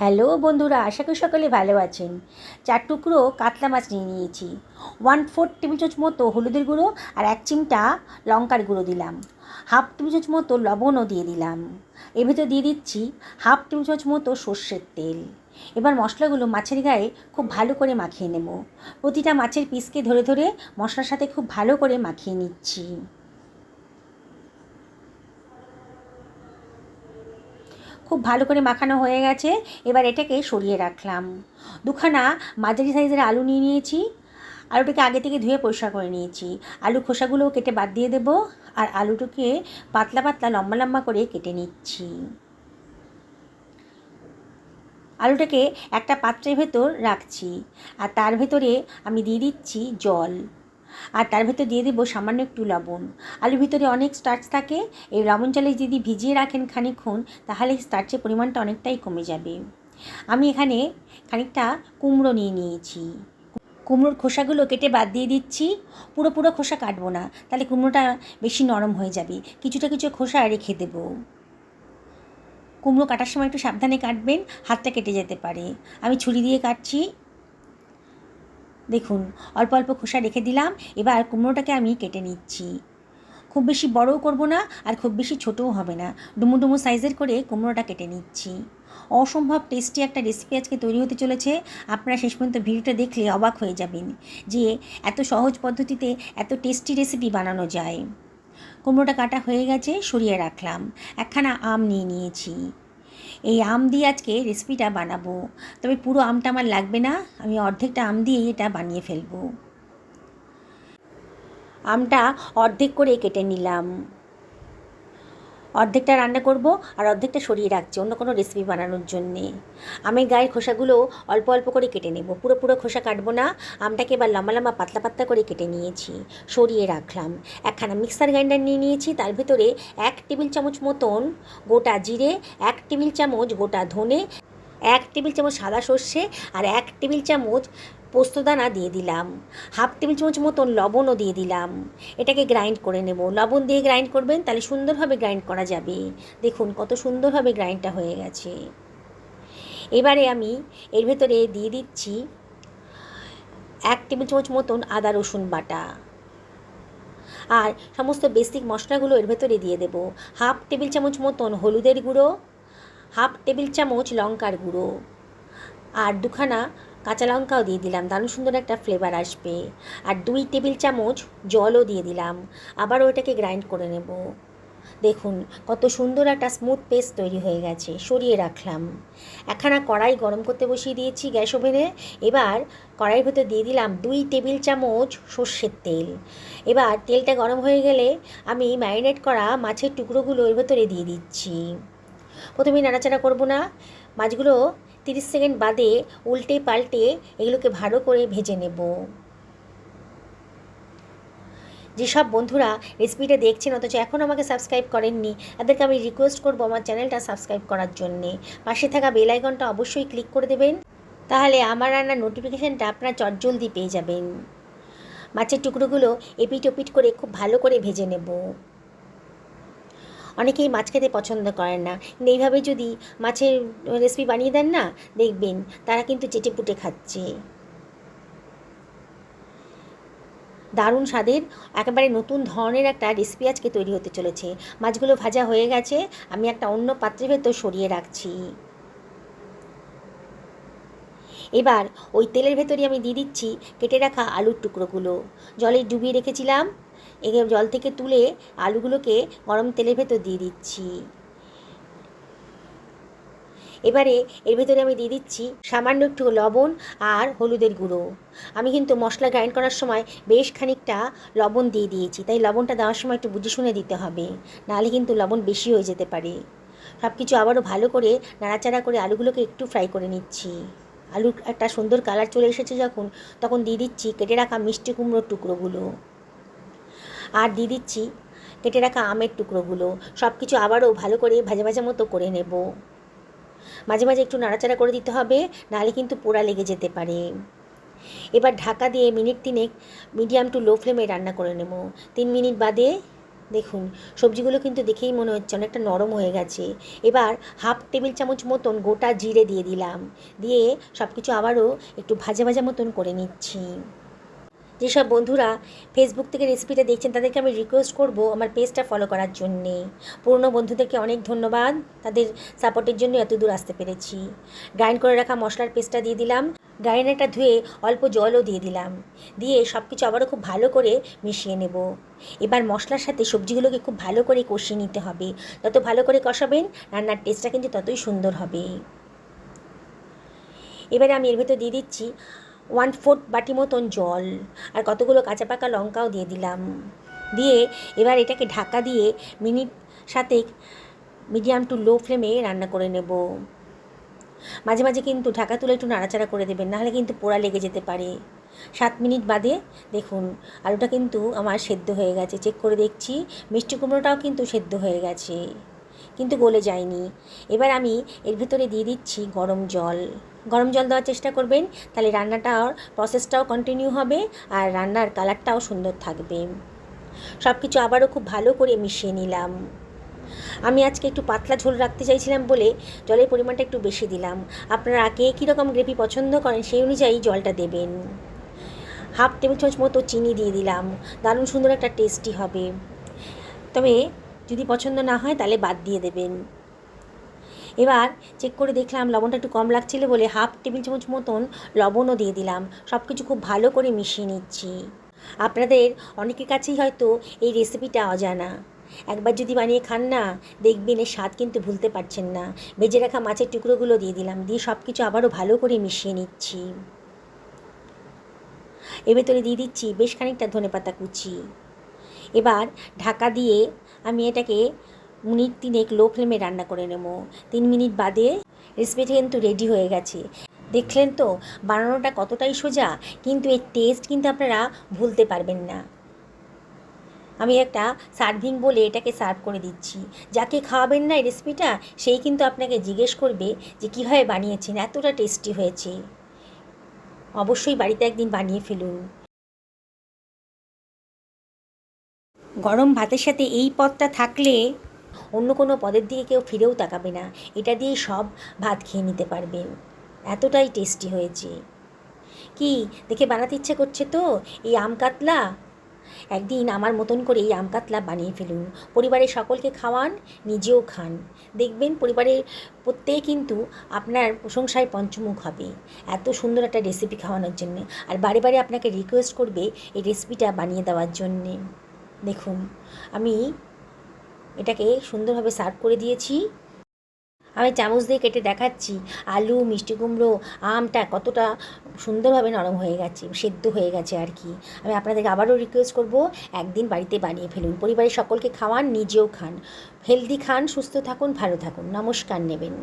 Hello বন্ধুরা, আশা করি সকলে ভালো আছেন। 4 টুকরো কাতলা মাছ নিয়ে নিয়েছি। 1/4 টেবিল চামচ মতো হলুদের গুঁড়ো আর 1 চিমটা লঙ্কার গুঁড়ো দিলাম। হাফ টেবিল চামচ মতো লবণও দিয়ে দিলাম। এর ভেতর দিয়ে দিচ্ছি হাফ টেবিল চামচ মতো সর্ষের তেল। এবার মশলাগুলো মাছের গায়ে খুব ভালো করে মাখিয়ে নেব। প্রতিটা মাছের পিসকে ধরে ধরে মশলার সাথে খুব ভালো করে মাখিয়ে নিচ্ছি। খুব ভালো করে মাখানো হয়ে গেছে। এবার এটাকে সরিয়ে রাখলাম। দুখানা মাঝারি সাইজের আলু নিয়ে নিয়েছি। আলুটাকে আগে থেকে ধুয়ে পরিষ্কার করে নিয়েছি। আলু খোসাগুলো কেটে বাদ দিয়ে দেব। আর আলুটাকে পাতলা পাতলা লম্বা লম্বা করে কেটে নিচ্ছি। আলুটাকে একটা পাত্রের ভেতর রাখছি। আর তার ভেতরে আমি দিয়ে দিচ্ছি জল। আর তার ভেতর দিয়ে দেবো সামান্য একটু লবণ। আলুর ভিতরে অনেক স্টার্চ থাকে। এই লবণ জলে যদি ভিজিয়ে রাখেন খানিকক্ষণ, তাহলে স্টার্চের পরিমাণটা অনেকটাই কমে যাবে। আমি এখানে খানিকটা কুমড়ো নিয়ে নিয়েছি। কুমড়োর খোসাগুলো কেটে বাদ দিয়ে দিচ্ছি। পুরো খোসা কাটবো না, তাহলে কুমড়োটা বেশি নরম হয়ে যাবে। কিছুটা কিছু খোসা রেখে দেবো। কুমড়ো কাটার সময় একটু সাবধানে কাটবেন, হাতটা কেটে যেতে পারে। আমি ছুরি দিয়ে কাটছি। দেখুন, অল্প অল্প খোসা রেখে দিলাম। এবার কুমড়োটাকে আমি কেটে নিচ্ছি। খুব বেশি বড়ও করব না, আর খুব বেশি ছোটও হবে না। ডুমু ডুমু সাইজের করে কুমড়োটা কেটে নিচ্ছি। অসম্ভব টেস্টি একটা রেসিপি আজকে তৈরি হতে চলেছে। আপনারা শেষ পর্যন্ত ভিডিওটা দেখলে অবাক হয়ে যাবেন যে এত সহজ পদ্ধতিতে এত টেস্টি রেসিপি বানানো যায়। কুমড়োটা কাটা হয়ে গেছে, সরিয়ে রাখলাম। একখানা আম নিয়ে নিয়েছি। এই আম দিয়ে আজকে রেসিপিটা বানাবো। তবে পুরো আমটা আমার লাগবে না, আমি অর্ধেকটা আম দিয়েই এটা বানিয়ে ফেলবো। আমটা অর্ধেক করে কেটে নিলাম। অর্ধেকটা রান্না করব আর অর্ধেকটা সরিয়ে রাখছি অন্য কোনো রেসিপি বানানোর জন্যে। আমের গায়ের খোসাগুলো অল্প অল্প করে কেটে নেব, পুরো খোসা কাটবো না। আমটাকে এবার লম্বা লম্বা পাতলা পাতলা করে কেটে নিয়েছি, সরিয়ে রাখলাম। একখানা মিক্সার গ্রাইন্ডার নিয়ে নিয়েছি। তার ভেতরে 1 টেবিল চামচ মতন গোটা জিরে, 1 টেবিল চামচ গোটা ধনে, 1 টেবিল চামচ সাদা সর্ষে আর 1 টেবিল চামচ পোস্তদানা দিয়ে দিলাম। হাফ টেবিল চামচ মতন লবণও দিয়ে দিলাম। এটাকে গ্রাইন্ড করে নেব। লবণ দিয়ে গ্রাইন্ড করবেন, তাহলে সুন্দরভাবে গ্রাইন্ড করা যাবে। দেখুন কত সুন্দরভাবে গ্রাইন্ডটা হয়ে গেছে। এবারে আমি এর ভেতরে দিয়ে দিচ্ছি 1 টেবিল চামচ মতন আদা রসুন বাটা। আর সমস্ত বেসিক মশলাগুলো এর ভেতরে দিয়ে দেব। হাফ টেবিল চামচ মতন হলুদের গুঁড়ো, হাফ টেবিল চামচ লঙ্কার গুঁড়ো, আর দুখানা কাঁচা লঙ্কাও দিয়ে দিলাম, দারুণ সুন্দর একটা ফ্লেভার আসবে। আর 2 টেবিল চামচ জলও দিয়ে দিলাম। আবারও এটাকে গ্রাইন্ড করে নেব। দেখুন কত সুন্দর একটা স্মুথ পেস্ট তৈরি হয়ে গেছে। সরিয়ে রাখলাম। একখানা কড়াই গরম করতে বসিয়ে দিয়েছি গ্যাস ওভেনে। এবার কড়াইয়ের ভেতর দিয়ে দিলাম 2 টেবিল চামচ সর্ষের তেল। এবার তেলটা গরম হয়ে গেলে আমি ম্যারিনেট করা মাছের টুকরোগুলো এর ভেতরে দিয়ে দিচ্ছি। প্রথমে নাড়াচাড়া করব না, মাছগুলো 30 সেকেন্ড বাদে উল্টে পাল্টে এগুলোকে ভালো করে ভেজে নেব। যেসব বন্ধুরা রেসিপিটা দেখছেন অথচ এখনও আমাকে সাবস্ক্রাইব করেননি, তাদেরকে আমি রিকোয়েস্ট করবো আমার চ্যানেলটা সাবস্ক্রাইব করার জন্যে। পাশে থাকা বেল আইকনটা অবশ্যই ক্লিক করে দেবেন, তাহলে আমার রান্নার নোটিফিকেশানটা আপনারা চটজলদি পেয়ে যাবেন। মাছের টুকরোগুলো এপিট ওপিট করে খুব ভালো করে ভেজে নেব। অনেকেই মাছ খেতে পছন্দ করেন না, কিন্তু এইভাবে যদি মাছের রেসিপি বানিয়ে দেন না, দেখবেন তারা কিন্তু চেটেপুটে খাচ্ছে। দারুণ স্বাদের একেবারে নতুন ধরনের একটা রেসিপি আজকে তৈরি হতে চলেছে। মাছগুলো ভাজা হয়ে গেছে, আমি একটা অন্য পাত্রের ভেতর সরিয়ে রাখছি। এবার ওই তেলের ভেতরে আমি দিয়ে দিচ্ছি কেটে রাখা আলুর টুকরোগুলো। জলে ডুবিয়ে রেখেছিলাম, জল থেকে তুলে আলুগুলোকে গরম তেলের ভেতর দিয়ে দিচ্ছি। এবারে এর ভেতরে আমি দিয়ে দিচ্ছি সামান্য একটু লবণ আর হলুদের গুঁড়ো। আমি কিন্তু মশলা গ্রাইন্ড করার সময় বেশ খানিকটা লবণ দিয়ে দিয়েছি, তাই লবণটা দেওয়ার সময় একটু বুঝে শুনে দিতে হবে, নাহলে কিন্তু লবণ বেশি হয়ে যেতে পারে। সব কিছু আবারও ভালো করে নাড়াচাড়া করে আলুগুলোকে একটু ফ্রাই করে নিচ্ছি। আলুর একটা সুন্দর কালার চলে এসেছে যখন, তখন দিয়ে দিচ্ছি কেটে রাখা মিষ্টি কুমড়োর টুকরোগুলো, আর দিয়ে দিচ্ছি কেটে রাখা আমের টুকরোগুলো। সব কিছু আবারও ভালো করে ভাজা ভাজা মতো করে নেব। মাঝে মাঝে একটু নাড়াচাড়া করে দিতে হবে, নাহলে কিন্তু পোড়া লেগে যেতে পারে। এবার ঢাকা দিয়ে মিনিট 3 মিডিয়াম টু লো ফ্লেমে রান্না করে নেব। 3 মিনিট বাদে দেখুন সবজিগুলো কিন্তু দেখেই মনে হচ্ছে অনেকটা নরম হয়ে গেছে। এবার হাফ টেবিল চামচ মতন গোটা জিরে দিয়ে দিলাম, দিয়ে সব কিছু আবারও একটু ভাজা ভাজা মতন করে নিচ্ছি। যেসব বন্ধুরা ফেসবুক থেকে রেসিপিটা দেখছেন তাদেরকে আমি রিকোয়েস্ট করব আমার পেজটা ফলো করার জন্যে। পুরনো বন্ধুদেরকে অনেক ধন্যবাদ, তাদের সাপোর্টের জন্য এত দূর আসতে পেরেছি। গ্রাইন্ড করে রাখা মশলার পেস্টটা দিয়ে দিলাম, গ্রাইন্ডারটা ধুয়ে অল্প জলও দিয়ে দিলাম, দিয়ে সব কিছু আবারও খুব ভালো করে মিশিয়ে নেব। এবার মশলার সাথে সবজিগুলোকে খুব ভালো করে কষিয়ে নিতে হবে। যত ভালো করে কষাবেন রান্নার টেস্টটা কিন্তু ততই সুন্দর হবে। এবারে আমি এর ভেতর দিয়ে দিচ্ছি 1/4 বাটি মতন জল, আর কতগুলো কাঁচা পাকা লঙ্কাও দিয়ে দিলাম। দিয়ে এবার এটাকে ঢাকা দিয়ে মিনিট 7 মিডিয়াম টু লো ফ্লেমে রান্না করে নেব। মাঝে মাঝে কিন্তু ঢাকা তুলে একটু নাড়াচাড়া করে দেবেন, নাহলে কিন্তু পোড়া লেগে যেতে পারে। 7 মিনিট বাদে দেখুন আলুটা কিন্তু আমার সেদ্ধ হয়ে গেছে। চেক করে দেখছি মিষ্টি কুমড়োটাও কিন্তু সেদ্ধ হয়ে গেছে, কিন্তু গলে যায়নি। এবার আমি এর ভেতরে দিয়ে দিচ্ছি গরম জল। গরম জল দেওয়ার চেষ্টা করবেন, তাহলে রান্নাটার প্রসেসটাও কন্টিনিউ হবে আর রান্নার কালারটাও সুন্দর থাকবে। সব কিছু আবারও খুব ভালো করে মিশিয়ে নিলাম। আমি আজকে একটু পাতলা ঝোল রাখতে চাইছিলাম বলে জলের পরিমাণটা একটু বেশি দিলাম। আপনারা কে কীরকম গ্রেভি পছন্দ করেন সেই অনুযায়ী জলটা দেবেন। হাফ টেবিল চামচ মতো চিনি দিয়ে দিলাম, দারুণ সুন্দর একটা টেস্টি হবে। তবে যদি পছন্দ না হয় তাহলে বাদ দিয়ে দেবেন। এবার চেক করে দেখলাম লবণটা একটু কম লাগছিল বলে হাফ টেবিল চামচ মতন লবণও দিয়ে দিলাম। সব কিছু খুব ভালো করে মিশিয়ে নিচ্ছি। আপনাদের অনেকের কাছেই হয়তো এই রেসিপিটা অজানা। একবার যদি বানিয়ে খান না, দেখবেন এর স্বাদ কিন্তু ভুলতে পারছেন না। ভেজে রাখা মাছের টুকরোগুলো দিয়ে দিলাম, দিয়ে সব কিছু আবারও ভালো করে মিশিয়ে নিচ্ছি। এর ভেতরে দিয়ে দিচ্ছি বেশ খানিকটা ধনেপাতা কুচি। এবার ঢাকা দিয়ে আমি এটাকে মিনিট 3 লো ফ্লেমে রান্না করে নেব। 3 মিনিট বাদে রেসিপিটা কিন্তু রেডি হয়ে গেছে। দেখলেন তো বানানোটা কতটাই সোজা, কিন্তু এর টেস্ট কিন্তু আপনারা ভুলতে পারবেন না। আমি একটা সার্ভিং বলে এটাকে সার্ভ করে দিচ্ছি। যাকে খাওয়াবেন না এই রেসিপিটা, সেই কিন্তু আপনাকে জিজ্ঞেস করবে যে কীভাবে বানিয়েছেন, এতটা টেস্টি হয়েছে। অবশ্যই বাড়িতে একদিন বানিয়ে ফেলুন। গরম ভাতের সাথে এই পদটা থাকলে অন্য কোনো পদের দিকে কেউ ফিরেও তাকাবে না। এটা দিয়ে সব ভাত খেয়ে নিতে পারবেন, এতটাই টেস্টি হয়েছে। কি দেখে বানাতে ইচ্ছে করছে তো এই আম কাতলা? একদিন আমার মতন করে এই আম কাতলা বানিয়ে ফেলুন, পরিবারের সকলকে খাওয়ান, নিজেও খান। দেখবেন পরিবারের প্রত্যেকে কিন্তু আপনার প্রশংসায় পঞ্চমুখ হবে এত সুন্দর একটা রেসিপি খাওয়ানোর জন্য, আর বারে বারে আপনাকে রিকোয়েস্ট করবে এই রেসিপিটা বানিয়ে দেওয়ার জন্যে। দেখুন আমি এটাকে সুন্দরভাবে সার্ভ করে দিয়েছি। আমি চামচ দিয়ে কেটে দেখাচ্ছি আলু, মিষ্টি কুমড়ো, আমটা কতটা সুন্দরভাবে নরম হয়ে গেছে, সেদ্ধ হয়ে গেছে আর কি। আমি আপনাদেরকে আবারও রিকোয়েস্ট করব একদিন বাড়িতে বানিয়ে ফেলুন, পরিবারের সকলকে খাওয়ান, নিজেও খান। হেলদি খান, সুস্থ থাকুন, ভালো থাকুন। নমস্কার নেবেন।